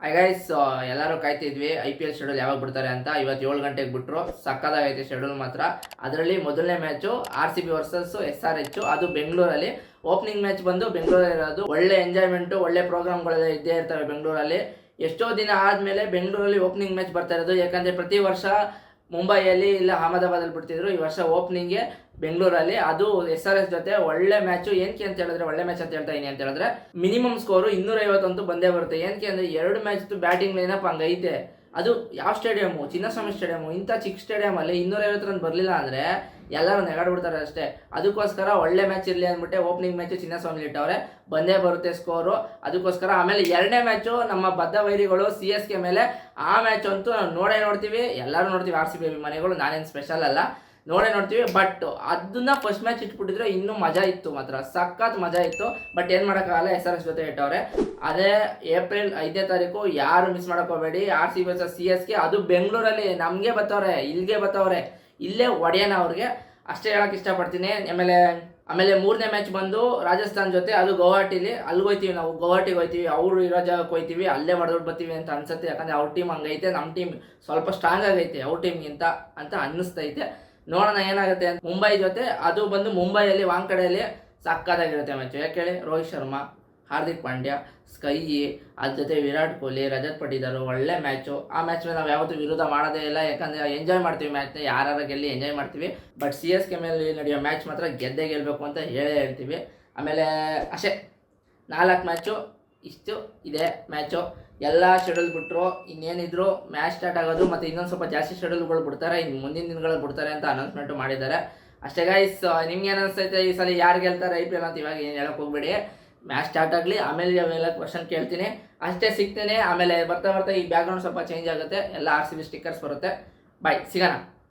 I guys, ಎಲ್ಲರೂ ಕಾಯ್ತಿದ್ವಿ IPL schedule ಯಾವಾಗ ಬಿಡ್ತಾರೆ ಅಂತ. ಇವತ್ತು 7 ಗಂಟೆಗೆ ಬಿಟ್ಟರು. ಸಕ್ಕದಾಗೈತೆ ಶೆಡ್ಯೂಲ್ ಮಾತ್ರ. ಅದರಲ್ಲಿ ಮೊದಲನೇ ಮ್ಯಾಚು RCB ವರ್ಸಸ್ SRH, ಅದು ಬೆಂಗಳೂರಲ್ಲಿ. ಓಪನಿಂಗ್ ಮ್ಯಾಚ್ ಬಂದು ಬೆಂಗಳೂರಲ್ಲಿ ಇರೋದು. ಒಳ್ಳೆ ಎಂಜಾಯ್ಮೆಂಟು, ಒಳ್ಳೆ ಪ್ರೋಗ್ರಾಮ್ಗಳೆಲ್ಲ ಇದ್ದೇ ಇರ್ತವೆ ಬೆಂಗಳೂರಲ್ಲಿ. ಎಷ್ಟೋ ದಿನ ಆದಮೇಲೆ ಬೆಂಗಳೂರಲ್ಲಿ ಓಪನಿಂಗ್ ಮ್ಯಾಚ್ ಬರ್ತಾ ಇರೋದು. ಯಾಕಂದರೆ ಪ್ರತಿ ವರ್ಷ ಮುಂಬೈಯಲ್ಲಿ ಇಲ್ಲ ಅಹಮದಾಬಾದಲ್ಲಿ ಬಿಡ್ತಿದ್ರು. ಈ ವರ್ಷ ಓಪನಿಂಗ್ಗೆ ಬೆಂಗಳೂರಲ್ಲಿ, ಅದು SRH ಜೊತೆ ಒಳ್ಳೆ ಮ್ಯಾಚು. ಏನಕ್ಕೆ ಅಂತ ಹೇಳಿದ್ರೆ, ಒಳ್ಳೆ ಮ್ಯಾಚ್ ಅಂತ ಹೇಳ್ತಾ ಇದೀನಿ ಅಂತ ಹೇಳಿದ್ರೆ, ಮಿನಿಮಮ್ ಸ್ಕೋರು 250 ಅಂತೂ ಬಂದೇ ಬರುತ್ತೆ. ಏನಕ್ಕೆ ಅಂದರೆ 2 ಮ್ಯಾಚ್ ಬ್ಯಾಟಿಂಗ್ ಲೈನಪ್ ಹಂಗೈತೆ. ಅದು ಯಾವ ಸ್ಟೇಡಿಯಮು? ಚಿನ್ನಸ್ವಾಮಿ ಸ್ಟೇಡಿಯಮು. ಇಂಥ ಚಿಕ್ಕ ಸ್ಟೇಡಿಯಮಲ್ಲಿ 250 ರನ್ ಬರಲಿಲ್ಲ ಅಂದರೆ ಎಲ್ಲರೂ ನೆಗಾಡ್ಬಿಡ್ತಾರೆ ಅಷ್ಟೇ. ಅದಕ್ಕೋಸ್ಕರ ಒಳ್ಳೆ ಮ್ಯಾಚ್ ಇರಲಿ ಅಂದ್ಬಿಟ್ಟೆ ಓಪನಿಂಗ್ ಮ್ಯಾಚು ಚಿನ್ನಸ್ವಾಮಿ ಇಟ್ಟವ್ರೆ. ಬಂದೇ ಬರುತ್ತೆ ಸ್ಕೋರು ಅದಕ್ಕೋಸ್ಕರ. ಆಮೇಲೆ ಎರಡನೇ ಮ್ಯಾಚು ನಮ್ಮ ಬದ್ಧ ವೈರಿಗಳು CSK ಮೇಲೆ. ಆ ಮ್ಯಾಚ್ ಅಂತೂ ನಾವು ನೋಡ್ತೀವಿ, ಎಲ್ಲರೂ ನೋಡ್ತೀವಿ. RCB ಅಭಿಮಾನಿಗಳು, ನಾನೇನು ಸ್ಪೆಷಲ್ ಅಲ್ಲ, ನೋಡ್ತೀವಿ. ಬಟ್ ಅದನ್ನ ಫಸ್ಟ್ ಮ್ಯಾಚ್ ಇಟ್ಬಿಟ್ಟಿದ್ರೆ ಇನ್ನೂ ಮಜಾ ಇತ್ತು, ಮಾತ್ರ ಸಖತ್ ಮಜಾ ಇತ್ತು. ಬಟ್ ಏನು ಮಾಡೋಕ್ಕಾಗಲ್ಲ, SRH ಜೊತೆ ಇಟ್ಟವ್ರೆ. ಅದೇ ಏಪ್ರಿಲ್ 5ನೇ ತಾರೀಕು ಯಾರು ಮಿಸ್ ಮಾಡೋಕೋಬೇಡಿ. RCB ವರ್ಸಸ್ CSK, ಅದು ಬೆಂಗಳೂರಲ್ಲಿ. ನಮಗೆ ಬರ್ತವ್ರೆ, ಇಲ್ಲಿಗೆ ಬರ್ತವ್ರೆ, ಇಲ್ಲೇ ಒಡೆಯೋಣ ಅವ್ರಿಗೆ, ಅಷ್ಟೇ ಹೇಳಕ್ಕೆ ಇಷ್ಟಪಡ್ತೀನಿ. ಆಮೇಲೆ ಮೂರನೇ ಮ್ಯಾಚ್ ಬಂದು ರಾಜಸ್ಥಾನ್ ಜೊತೆ, ಅದು ಗೌಹಾಟಿಲಿ. ಅಲ್ಲಿಗೆ ಹೋಗ್ತೀವಿ ನಾವು, ಗೌಹಾಟಿಗೆ ಹೋಗ್ತೀವಿ. ಅವರು ಇರೋ ಜಾಗಕ್ಕೆ ಹೋಗ್ತೀವಿ, ಅಲ್ಲೇ ಹೊಡೆದೊಟ್ಟು ಬರ್ತೀವಿ ಅಂತ ಅನ್ಸುತ್ತೆ. ಯಾಕಂದರೆ ಅವ್ರ ಟೀಮ್ ಹಂಗೈತೆ, ನಮ್ಮ ಟೀಮ್ ಸ್ವಲ್ಪ ಸ್ಟ್ರಾಂಗ್ ಆಗೈತೆ ಅವ್ರ ಟೀಮ್ಗಿಂತ ಅಂತ ಅನ್ನಿಸ್ತೈತೆ. ನೋಡೋಣ ಏನಾಗುತ್ತೆ ಅಂತ. ಮುಂಬೈ ಜೊತೆ, ಅದು ಬಂದು ಮುಂಬೈಯಲ್ಲಿ ವಾಂಕಡೆಯಲ್ಲಿ ಸಕ್ಕತ್ತಾಗಿರುತ್ತೆ ಮ್ಯಾಚು. ಯಾಕೆ ಹೇಳಿ, ರೋಹಿತ್ ಶರ್ಮಾ, ಹಾರ್ದಿಕ್ ಪಾಂಡ್ಯ, ಸ್ಕೈ, ಅದ್ರ ಜೊತೆ ವಿರಾಟ್ ಕೊಹ್ಲಿ, ರಜತ್ ಪಟಿದಾರ್, ಒಳ್ಳೆ ಮ್ಯಾಚು. ಆ ಮ್ಯಾಚ್ ಮೇಲೆ ನಾವು ಯಾವತ್ತೂ ವಿರೋಧ ಮಾಡೋದೇ ಇಲ್ಲ, ಯಾಕಂದರೆ ಎಂಜಾಯ್ ಮಾಡ್ತೀವಿ ಮ್ಯಾಚ್ನ. ಯಾರು ಗೆಲ್ಲಿ ಎಂಜಾಯ್ ಮಾಡ್ತೀವಿ. ಬಟ್ CSK ಮೇಲೆ ನಡೆಯೋ ಮ್ಯಾಚ್ ಮಾತ್ರ ಗೆದ್ದೇ ಗೆಲ್ಲಬೇಕು ಅಂತ ಹೇಳ್ತೀವಿ. ಆಮೇಲೆ ಅಷ್ಟೇ, 4 ಮ್ಯಾಚು ಇಷ್ಟು ಇದೆ ಮ್ಯಾಚು. ಎಲ್ಲ ಶೆಡ್ಯೂಲ್ ಬಿಟ್ಟರು. ಇನ್ನೇನಿದ್ರು ಮ್ಯಾಚ್ ಸ್ಟಾರ್ಟ್ ಆಗೋದು, ಮತ್ತು ಇನ್ನೊಂದು ಸ್ವಲ್ಪ ಜಾಸ್ತಿ ಶೆಡ್ಯೂಲ್ಗಳು ಬಿಡ್ತಾರೆ, ಇನ್ನು ಮುಂದಿನ ದಿನಗಳು ಬಿಡ್ತಾರೆ ಅಂತ ಅನೌನ್ಸ್ಮೆಂಟು ಮಾಡಿದ್ದಾರೆ. ಅಷ್ಟೇ ಗೈಸ್, ನಿಮ್ಗೆ ಏನು ಅನಿಸ್ತೈತೆ ಈ ಸಲ ಯಾರು ಗೆಲ್ತಾರೆ IPL ಅಂತ? ಇವಾಗ ಏನು ಹೇಳಕ್ಕೆ ಹೋಗ್ಬೇಡಿ, ಮ್ಯಾಚ್ ಸ್ಟಾರ್ಟ್ ಆಗಲಿ, ಆಮೇಲೆ ಅವೆಲ್ಲ ಕ್ವಶನ್ ಕೇಳ್ತೀನಿ, ಅಷ್ಟೇ ಸಿಗ್ತೇನೆ. ಆಮೇಲೆ ಬರ್ತಾ ಈ ಬ್ಯಾಕ್ಗ್ರೌಂಡ್ ಸ್ವಲ್ಪ ಚೇಂಜ್ ಆಗುತ್ತೆ, ಎಲ್ಲ RCB ಸ್ಟಿಕ್ಕರ್ಸ್ ಬರುತ್ತೆ. ಬಾಯ್, ಸಿಗೋಣ.